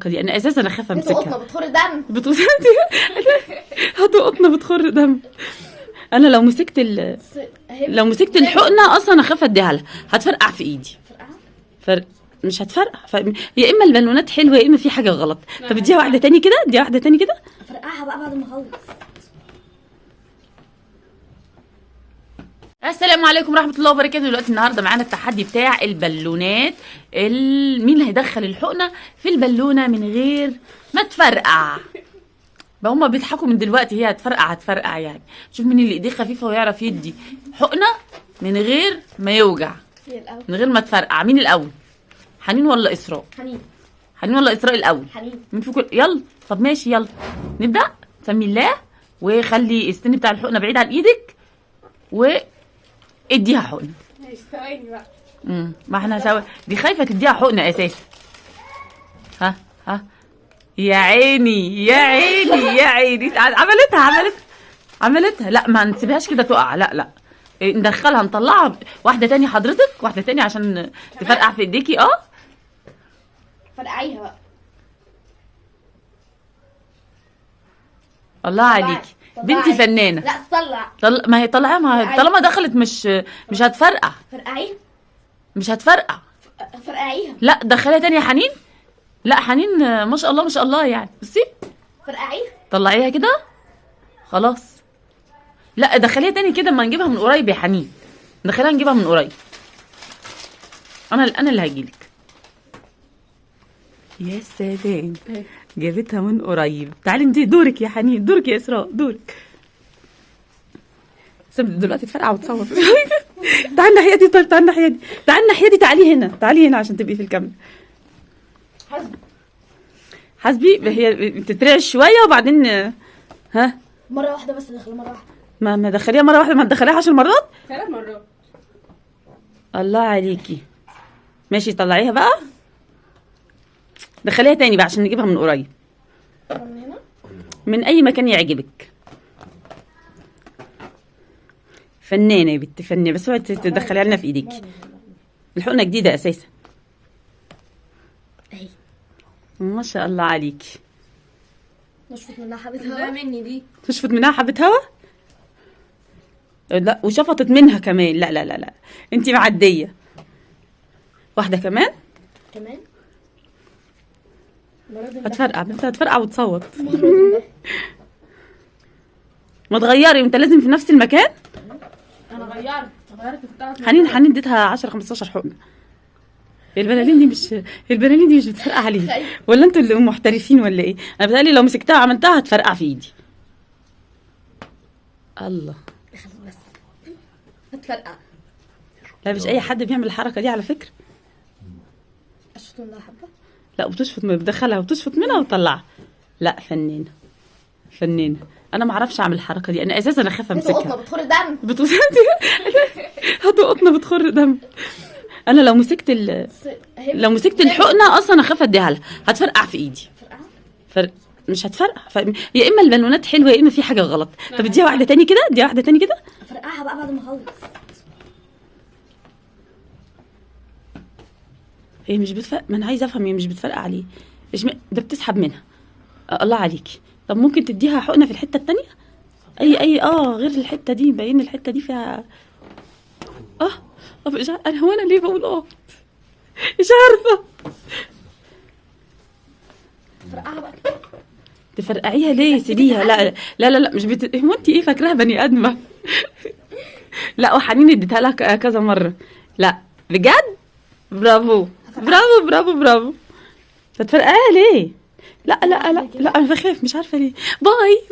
الحركه دي؟ انا اساسا اخاف امسكها. قطنه بتخر دم. هاتوا قطنه بتخر دم. انا لو مسكت الحقنه اصلا اخاف اديها لها، هتفرقع في ايدي. مش هتفرقع. يا اما البالونات حلوه يا اما في حاجه غلط. طب اديها واحده تاني كده، اديها واحده تاني كده. افرقعها بقى بعد ما اخلص. السلام عليكم ورحمه الله وبركاته. دلوقتي النهارده معانا التحدي بتاع البالونات. مين اللي هيدخل الحقنه في البالونه من غير ما تفرقع؟ بقى هما بيضحكوا من دلوقتي، هي هتفرقع يعني. شوف مين اللي ايديه خفيفه ويعرف يدي حقنه من غير ما يوجع، من غير ما تفرقع. مين الاول؟ حنين ولا اسراء؟ حنين ولا اسراء الاول؟ حنين. مين فيكم؟ يلا. طب ماشي، يلا نبدا. سمي الله وخلي السن بتاع الحقنه بعيد عن ايدك واديها حقنه. ماشي ثواني بقى. ما احنا سوا. دي خايفه تديها حقنه اساسا. ها يا عيني يا عيني يا عيني. عملتها. لا ما نسيبهاش كده تقع. لا ندخلها، نطلعها. واحده تاني حضرتك، واحده تاني عشان تفرقع في ايديكي. فرقعيها بقى. الله عليكي بنتي فنانه. لا تطلع. ما هي طالعه، ما هي طالما دخلت مش هتفرقع. فرقعيها. مش هتفرقع. فرقعيها. لا دخليها تاني يا حنين. لا حنين ما شاء الله ما شاء الله يعني. بصي فرقعيها. طلعيها كده خلاص. لا دخليها تاني كده، ما نجيبها من قريب يا حنين. دخليها نجيبها من قريب. انا اللي هجيلك. يا سلام جابتها من قريب. تعالي انت، دورك يا حنين، دورك يا اسراء، دورك. دلوقتي تفرقع وتصور. تعالي الناحيه دي. طيب تعالي الناحيه دي، تعالي هنا، تعالي هنا عشان تبقي في الكاميرا. حسبي. هي تترعش شويه وبعدين مره واحده بس. دخلها مره واحده. ما دخليها مره واحده، ما تدخليها 10 مرات. 3 مرات. الله عليكي. ماشي طلعيها بقى. دخليها تاني بقى عشان نجيبها من قريب. من هنا؟ من اي مكان يعجبك. فنانه يا بنت، فنانه. بس اوعي تدخليها لنا في ايديك. الحقنه جديده اساسا. اهي ما شاء الله عليكي. نشفط منها حبه هوا. مني دي. تشفط منها حبه هوا؟ لا وشفطت منها كمان. لا انتي معديه. واحده كمان. هتفرقع وتصوت. ما تغيري، انت لازم في نفس المكان. انا غيرت حنين اديتها 10 15 حقنه. البلالين دي مش بتفرقع عليها، ولا انتوا اللي محترفين ولا ايه؟ انا بتهيألي لو مسكتها وعملتها هتفرقع في ايدي. الله. بس هتفرقع. لا مش اي حد بيعمل الحركه دي على فكره. اشفط منها حبه. لا بتدخلها وتشفط منها وتطلعها. لا فنانه. انا ما اعرفش اعمل الحركه دي، انا اساسا اخاف امسكها. قطنه بتخر دم. هاتوا قطنه بتخر دم. انا لو مسكت الحقنه اصلا اخاف اديها لها، هتفرقع في ايدي. مش هتفرقع. يا اما البالونات حلوه يا اما في حاجه غلط. طب اديها واحده تاني كده، افرقعها بقى بعد ما اخلص. هي مش بتفرق. ما انا عايزه افهم، هي مش بتفرقع عليه ده بتسحب منها. الله عليكي. طب ممكن تديها حقنه في الحته التانيه؟ اي غير الحته دي. باين الحته دي فيها مش عارفه انا ليه بقول مش عارفه. فرقعها بقى. تفرقعيها ليه؟ سيبيها. لا مش هو انت ايه فاكراها بني ادمه؟ لا وحنين اديتها لها كذا مره. لا بجد. برافو. فتفرقعيها ليه؟ لا انا بخاف، مش عارفه ليه. باي